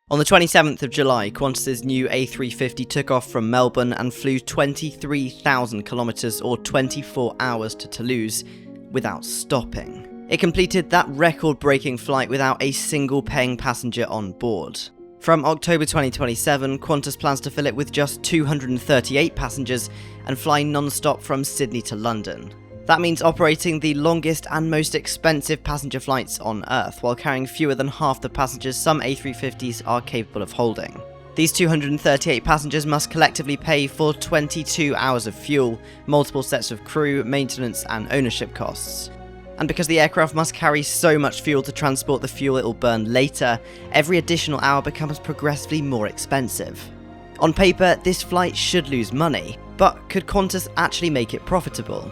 On the 27th of July, Qantas's new A350 took off from Melbourne and flew 23,000 kilometres or 24 hours to Toulouse without stopping. It completed that record-breaking flight without a single paying passenger on board. From October 2027, Qantas plans to fill it with just 238 passengers and fly non-stop from Sydney to London. That means operating the longest and most expensive passenger flights on Earth, while carrying fewer than half the passengers some A350s are capable of holding. These 238 passengers must collectively pay for 22 hours of fuel, multiple sets of crew, maintenance and ownership costs. And because the aircraft must carry so much fuel to transport the fuel it will burn later, every additional hour becomes progressively more expensive. On paper, this flight should lose money, but could Qantas actually make it profitable?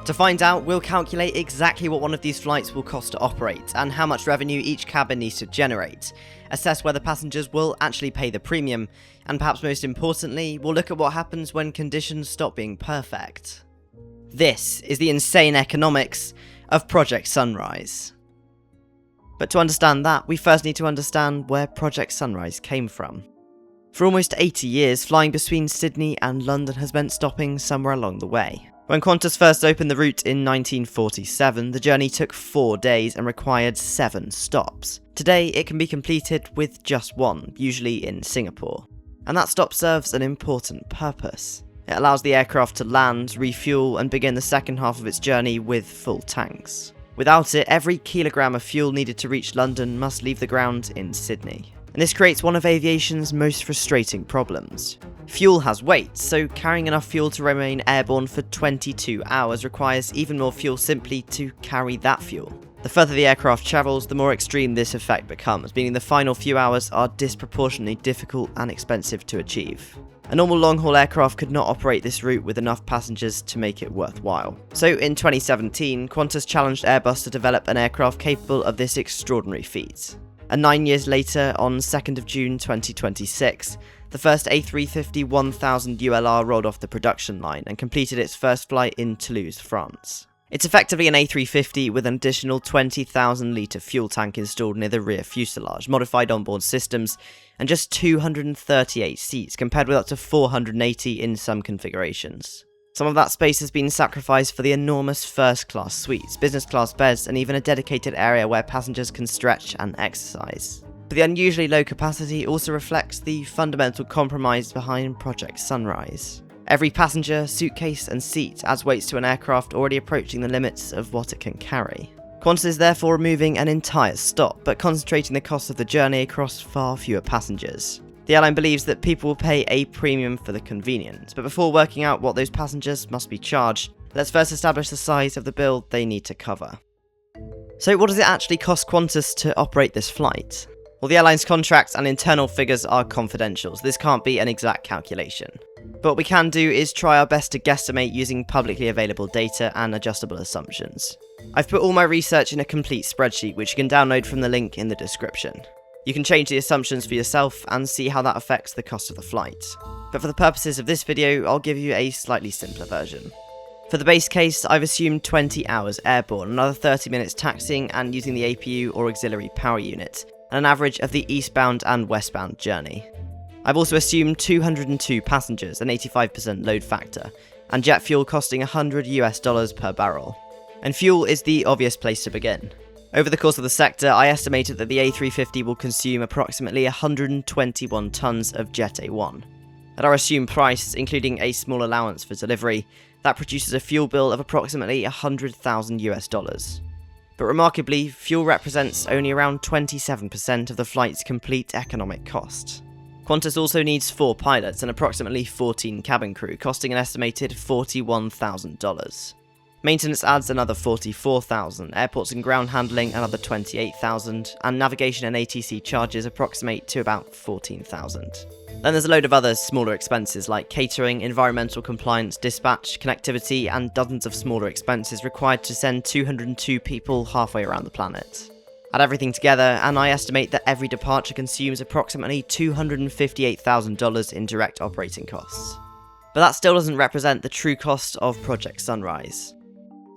To find out, we'll calculate exactly what one of these flights will cost to operate, and how much revenue each cabin needs to generate, assess whether passengers will actually pay the premium, and perhaps most importantly, we'll look at what happens when conditions stop being perfect. This is the insane economics of Project Sunrise. But to understand that, we first need to understand where Project Sunrise came from. For almost 80 years, flying between Sydney and London has meant stopping somewhere along the way. When Qantas first opened the route in 1947, the journey took 4 days and required 7 stops. Today, it can be completed with just one, usually in Singapore. And that stop serves an important purpose. It allows the aircraft to land, refuel, and begin the second half of its journey with full tanks. Without it, every kilogram of fuel needed to reach London must leave the ground in Sydney. And this creates one of aviation's most frustrating problems. Fuel has weight, so carrying enough fuel to remain airborne for 22 hours requires even more fuel simply to carry that fuel. The further the aircraft travels, the more extreme this effect becomes, meaning the final few hours are disproportionately difficult and expensive to achieve. A normal long-haul aircraft could not operate this route with enough passengers to make it worthwhile. So in 2017, Qantas challenged Airbus to develop an aircraft capable of this extraordinary feat. And 9 years later, on 2nd of June 2026, the first A350 1000 ULR rolled off the production line and completed its first flight in Toulouse, France. It's effectively an A350 with an additional 20,000 litre fuel tank installed near the rear fuselage, modified onboard systems, and just 238 seats compared with up to 480 in some configurations. Some of that space has been sacrificed for the enormous first-class suites, business-class beds, and even a dedicated area where passengers can stretch and exercise. But the unusually low capacity also reflects the fundamental compromise behind Project Sunrise. Every passenger, suitcase, and seat adds weights to an aircraft already approaching the limits of what it can carry. Qantas is therefore removing an entire stop, but concentrating the cost of the journey across far fewer passengers. The airline believes that people will pay a premium for the convenience, but before working out what those passengers must be charged, let's first establish the size of the bill they need to cover. So what does it actually cost Qantas to operate this flight? Well, the airline's contracts and internal figures are confidential, so this can't be an exact calculation. But what we can do is try our best to guesstimate using publicly available data and adjustable assumptions. I've put all my research in a complete spreadsheet which you can download from the link in the description. You can change the assumptions for yourself and see how that affects the cost of the flight. But for the purposes of this video, I'll give you a slightly simpler version. For the base case, I've assumed 20 hours airborne, another 30 minutes taxiing and using the APU or auxiliary power unit, and an average of the eastbound and westbound journey. I've also assumed 202 passengers, an 85% load factor, and jet fuel costing $100 per barrel. And fuel is the obvious place to begin. Over the course of the sector, I estimated that the A350 will consume approximately 121 tonnes of Jet A1. At our assumed price, including a small allowance for delivery, that produces a fuel bill of approximately $100,000. But remarkably, fuel represents only around 27% of the flight's complete economic cost. Qantas also needs 4 pilots and approximately 14 cabin crew, costing an estimated $41,000. Maintenance adds another $44,000, airports and ground handling another $28,000, and navigation and ATC charges approximate to about $14,000. Then there's a load of other smaller expenses like catering, environmental compliance, dispatch, connectivity, and dozens of smaller expenses required to send 202 people halfway around the planet. Add everything together, and I estimate that every departure consumes approximately $258,000 in direct operating costs. But that still doesn't represent the true cost of Project Sunrise.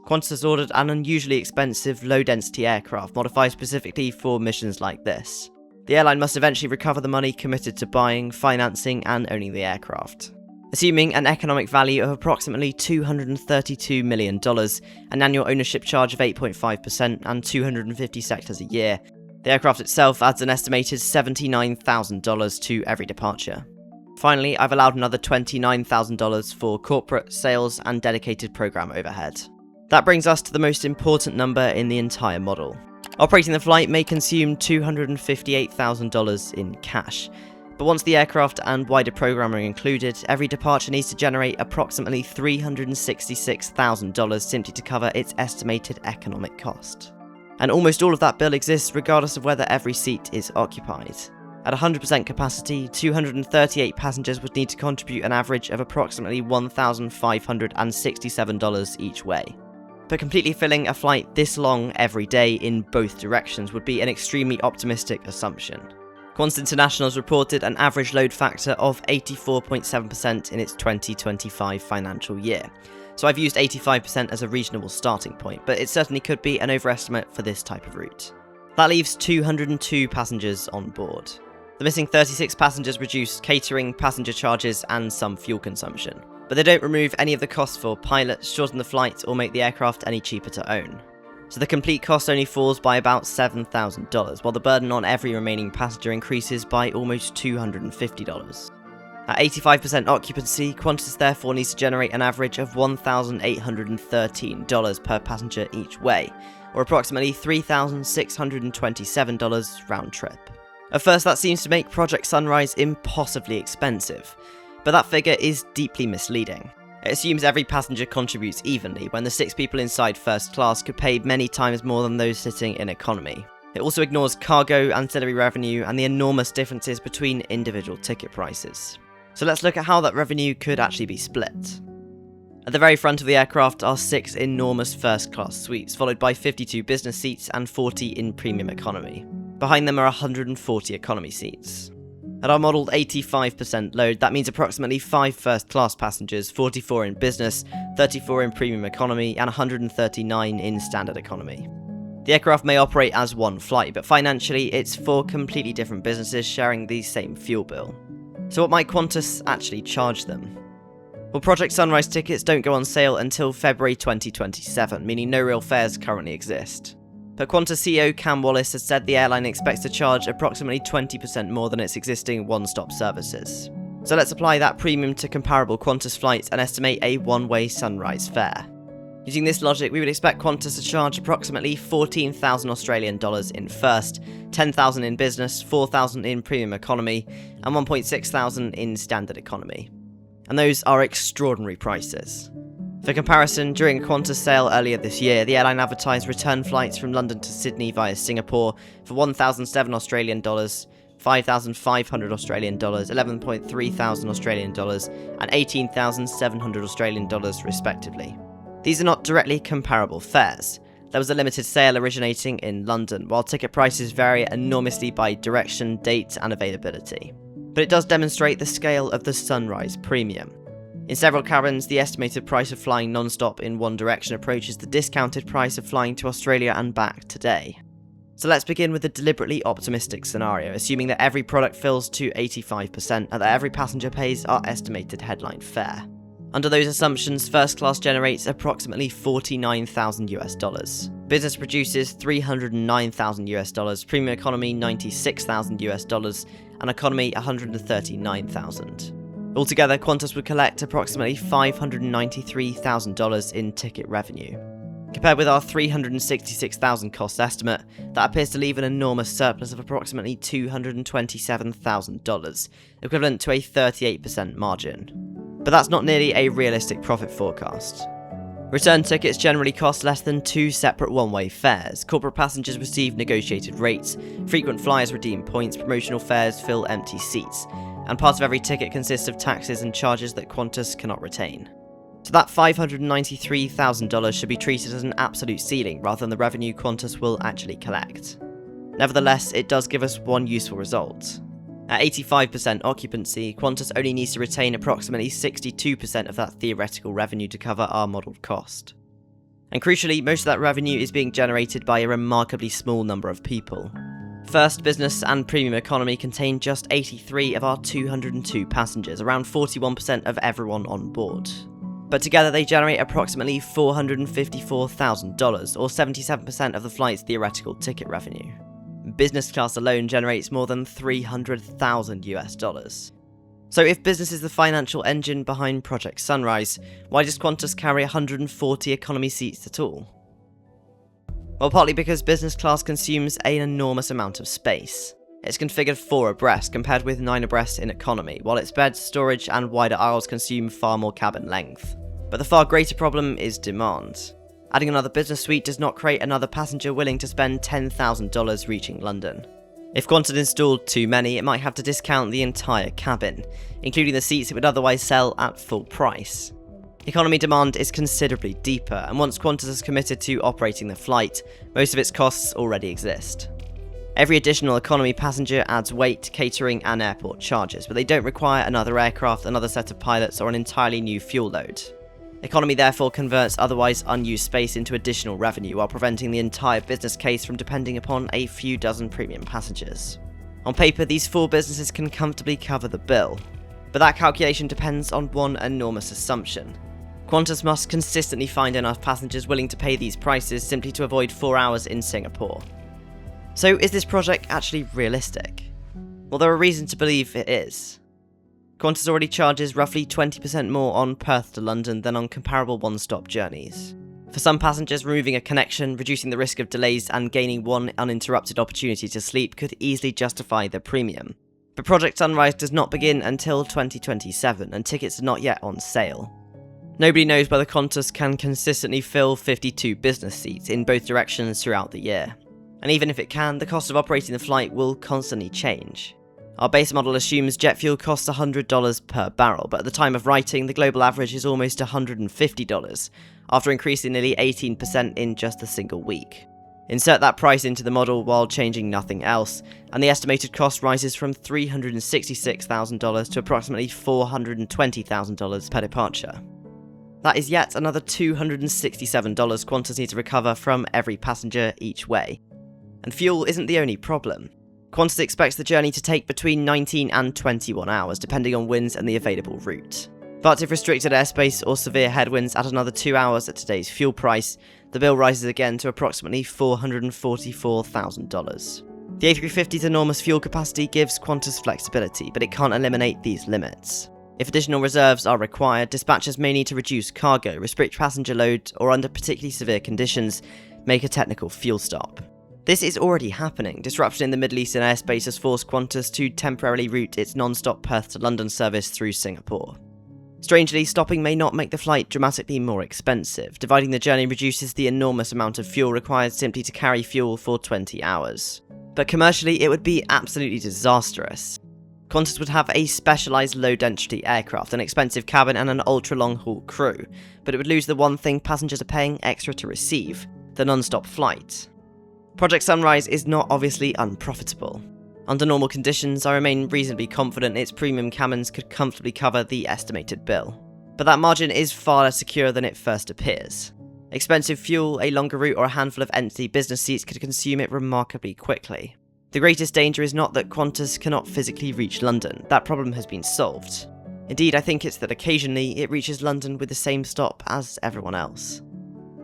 Qantas has ordered an unusually expensive low-density aircraft modified specifically for missions like this. The airline must eventually recover the money committed to buying, financing, and owning the aircraft. Assuming an economic value of approximately $232 million, an annual ownership charge of 8.5%, and 250 sectors a year, the aircraft itself adds an estimated $79,000 to every departure. Finally, I've allowed another $29,000 for corporate, sales, and dedicated program overhead. That brings us to the most important number in the entire model. Operating the flight may consume $258,000 in cash, but once the aircraft and wider program are included, every departure needs to generate approximately $366,000 simply to cover its estimated economic cost. And almost all of that bill exists regardless of whether every seat is occupied. At 100% capacity, 238 passengers would need to contribute an average of approximately $1,567 each way. But completely filling a flight this long every day in both directions would be an extremely optimistic assumption. Qantas International has reported an average load factor of 84.7% in its 2025 financial year. So I've used 85% as a reasonable starting point, but it certainly could be an overestimate for this type of route. That leaves 202 passengers on board. The missing 36 passengers reduce catering, passenger charges, and some fuel consumption. But they don't remove any of the costs for pilots, shorten the flight, or make the aircraft any cheaper to own. So the complete cost only falls by about $7,000, while the burden on every remaining passenger increases by almost $250. At 85% occupancy, Qantas therefore needs to generate an average of $1,813 per passenger each way, or approximately $3,627 round trip. At first, that seems to make Project Sunrise impossibly expensive, but that figure is deeply misleading. It assumes every passenger contributes evenly, when the 6 people inside first class could pay many times more than those sitting in economy. It also ignores cargo, ancillary revenue, and the enormous differences between individual ticket prices. So let's look at how that revenue could actually be split. At the very front of the aircraft are 6 enormous first-class suites, followed by 52 business seats and 40 in premium economy. Behind them are 140 economy seats. At our modelled 85% load, that means approximately 5 first-class passengers, 44 in business, 34 in premium economy, and 139 in standard economy. The aircraft may operate as one flight, but financially it's 4 completely different businesses sharing the same fuel bill. So what might Qantas actually charge them? Well, Project Sunrise tickets don't go on sale until February 2027, meaning no real fares currently exist. But Qantas CEO Cam Wallace has said the airline expects to charge approximately 20% more than its existing one-stop services. So let's apply that premium to comparable Qantas flights and estimate a one-way Sunrise fare. Using this logic, we would expect Qantas to charge approximately $14,000 Australian dollars in first, $10,000 in business, $4,000 in premium economy, and $1,600 in standard economy. And those are extraordinary prices. For comparison, during a Qantas sale earlier this year, the airline advertised return flights from London to Sydney via Singapore for $1,007 Australian dollars, $5,500 Australian dollars, $11,300 Australian dollars, and $18,700 Australian dollars respectively. These are not directly comparable fares. There was a limited sale originating in London, while ticket prices vary enormously by direction, date, and availability. But it does demonstrate the scale of the Sunrise premium. In several cabins, the estimated price of flying non-stop in one direction approaches the discounted price of flying to Australia and back today. So let's begin with a deliberately optimistic scenario, assuming that every product fills to 85% and that every passenger pays our estimated headline fare. Under those assumptions, first class generates approximately $49,000. Business produces $309,000, premium economy $96,000, and economy $139,000. Altogether, Qantas would collect approximately $593,000 in ticket revenue. Compared with our $366,000 cost estimate, that appears to leave an enormous surplus of approximately $227,000, equivalent to a 38% margin. But that's not nearly a realistic profit forecast. Return tickets generally cost less than 2 separate one-way fares. Corporate passengers receive negotiated rates, frequent flyers redeem points, promotional fares fill empty seats, and part of every ticket consists of taxes and charges that Qantas cannot retain. So that $593,000 should be treated as an absolute ceiling rather than the revenue Qantas will actually collect. Nevertheless, it does give us one useful result. At 85% occupancy, Qantas only needs to retain approximately 62% of that theoretical revenue to cover our modelled cost. And crucially, most of that revenue is being generated by a remarkably small number of people. First business and premium economy contain just 83 of our 202 passengers, around 41% of everyone on board. But together they generate approximately $454,000, or 77% of the flight's theoretical ticket revenue. Business class alone generates more than $300,000. So if business is the financial engine behind Project Sunrise, why does Qantas carry 140 economy seats at all? Well, partly because business class consumes an enormous amount of space. It's configured 4 abreast compared with 9 abreast in economy, while its beds, storage and wider aisles consume far more cabin length. But the far greater problem is demand. Adding another business suite does not create another passenger willing to spend $10,000 reaching London. If Qantas installed too many, it might have to discount the entire cabin, including the seats it would otherwise sell at full price. Economy demand is considerably deeper, and once Qantas is committed to operating the flight, most of its costs already exist. Every additional economy passenger adds weight, catering and airport charges, but they don't require another aircraft, another set of pilots or an entirely new fuel load. Economy therefore converts otherwise unused space into additional revenue while preventing the entire business case from depending upon a few dozen premium passengers. On paper, these 4 businesses can comfortably cover the bill, but that calculation depends on one enormous assumption. Qantas must consistently find enough passengers willing to pay these prices simply to avoid 4 hours in Singapore. So is this project actually realistic? Well, there are reasons to believe it is. Qantas already charges roughly 20% more on Perth to London than on comparable one-stop journeys. For some passengers, removing a connection, reducing the risk of delays and gaining one uninterrupted opportunity to sleep could easily justify the premium. But Project Sunrise does not begin until 2027 and tickets are not yet on sale. Nobody knows whether Qantas can consistently fill 52 business seats in both directions throughout the year. And even if it can, the cost of operating the flight will constantly change. Our base model assumes jet fuel costs $100 per barrel, but at the time of writing, the global average is almost $150, after increasing nearly 18% in just a single week. Insert that price into the model while changing nothing else, and the estimated cost rises from $366,000 to approximately $420,000 per departure. That is yet another $267 Qantas need to recover from every passenger each way. And fuel isn't the only problem. Qantas expects the journey to take between 19 and 21 hours, depending on winds and the available route. But if restricted airspace or severe headwinds add another 2 hours at today's fuel price, the bill rises again to approximately $444,000. The A350's enormous fuel capacity gives Qantas flexibility, but it can't eliminate these limits. If additional reserves are required, dispatchers may need to reduce cargo, restrict passenger load, or under particularly severe conditions, make a technical fuel stop. This is already happening. Disruption in the Middle Eastern airspace has forced Qantas to temporarily route its non-stop Perth to London service through Singapore. Strangely, stopping may not make the flight dramatically more expensive. Dividing the journey reduces the enormous amount of fuel required simply to carry fuel for 20 hours. But commercially, it would be absolutely disastrous. Qantas would have a specialised low-density aircraft, an expensive cabin and an ultra-long-haul crew, but it would lose the one thing passengers are paying extra to receive, the non-stop flight. Project Sunrise is not obviously unprofitable. Under normal conditions, I remain reasonably confident its premium cabins could comfortably cover the estimated bill. But that margin is far less secure than it first appears. Expensive fuel, a longer route or a handful of empty business seats could consume it remarkably quickly. The greatest danger is not that Qantas cannot physically reach London. That problem has been solved. Indeed, I think it's that occasionally it reaches London with the same stop as everyone else.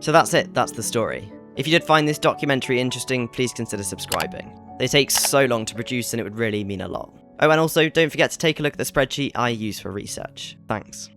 So that's it, that's the story. If you did find this documentary interesting, please consider subscribing. They take so long to produce and it would really mean a lot. Oh, and also don't forget to take a look at the spreadsheet I use for research. Thanks.